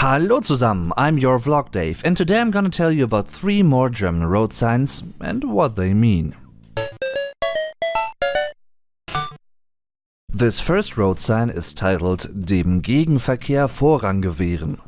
Hallo zusammen, I'm your Vlog Dave, and today I'm gonna tell you about 3 more German road signs and what they mean. This first road sign is titled Dem Gegenverkehr Vorrang gewähren.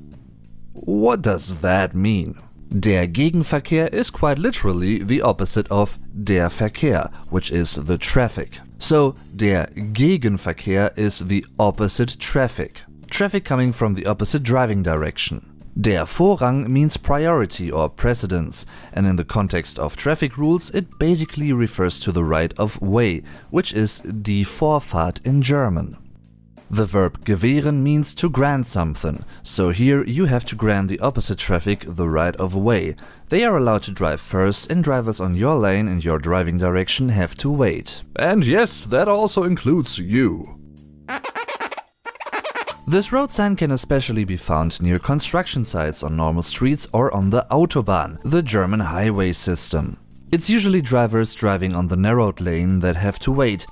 What does that mean? Der Gegenverkehr is quite literally the opposite of der Verkehr, which is the traffic. So, der Gegenverkehr is the opposite traffic. Traffic coming from the opposite driving direction. Der Vorrang means priority or precedence, and in the context of traffic rules it basically refers to the right of way, which is die Vorfahrt in German. The verb gewähren means to grant something, so here you have to grant the opposite traffic the right of way. They are allowed to drive first, and drivers on your lane in your driving direction have to wait. And yes, that also includes you. This road sign can especially be found near construction sites on normal streets or on the Autobahn, the German highway system. It's usually drivers driving on the narrowed lane that have to wait.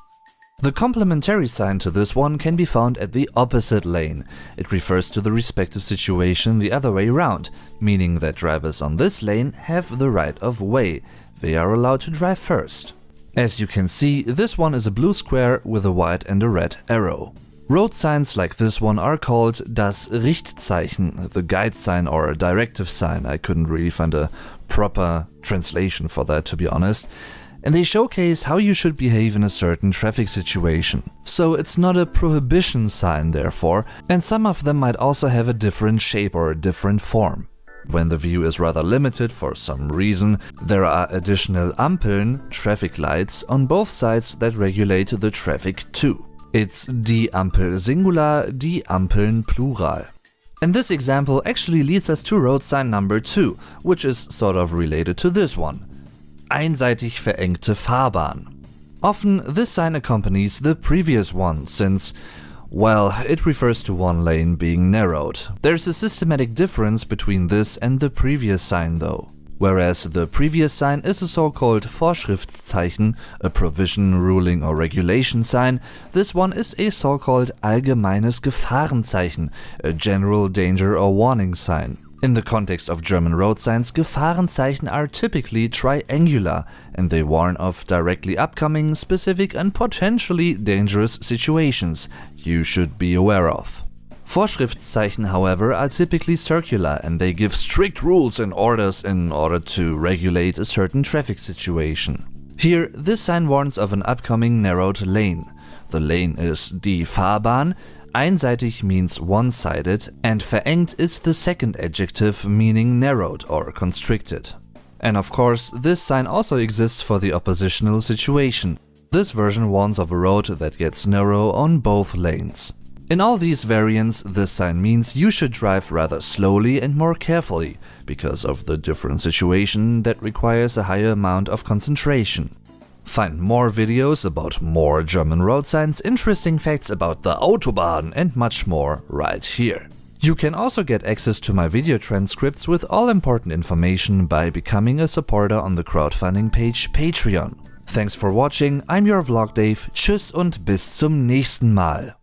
The complementary sign to this one can be found at the opposite lane. It refers to the respective situation the other way around, meaning that drivers on this lane have the right of way. They are allowed to drive first. As you can see, this one is a blue square with a white and a red arrow. Road signs like this one are called das Richtzeichen, the guide sign or directive sign. I couldn't really find a proper translation for that, to be honest. And they showcase how you should behave in a certain traffic situation. So it's not a prohibition sign, therefore, and some of them might also have a different shape or a different form. When the view is rather limited for some reason, there are additional Ampeln, traffic lights, on both sides that regulate the traffic too. It's die Ampel Singular, die Ampeln Plural. And this example actually leads us to road sign number 2, which is sort of related to this one. Einseitig verengte Fahrbahn. Often this sign accompanies the previous one since, well, it refers to one lane being narrowed. There's a systematic difference between this and the previous sign though. Whereas the previous sign is a so-called Vorschriftszeichen, a provision, ruling or regulation sign, this one is a so-called Allgemeines Gefahrenzeichen, a general danger or warning sign. In the context of German road signs, Gefahrenzeichen are typically triangular, and they warn of directly upcoming, specific and potentially dangerous situations you should be aware of. Vorschriftszeichen, however, are typically circular, and they give strict rules and orders in order to regulate a certain traffic situation. Here, this sign warns of an upcoming narrowed lane. The lane is die Fahrbahn, einseitig means one-sided, and verengt is the second adjective meaning narrowed or constricted. And of course, this sign also exists for the oppositional situation. This version warns of a road that gets narrow on both lanes. In all these variants, this sign means you should drive rather slowly and more carefully, because of the different situation that requires a higher amount of concentration. Find more videos about more German road signs, interesting facts about the Autobahn and much more right here. You can also get access to my video transcripts with all important information by becoming a supporter on the crowdfunding page Patreon. Thanks for watching, I'm your Vlog Dave, tschüss und bis zum nächsten Mal.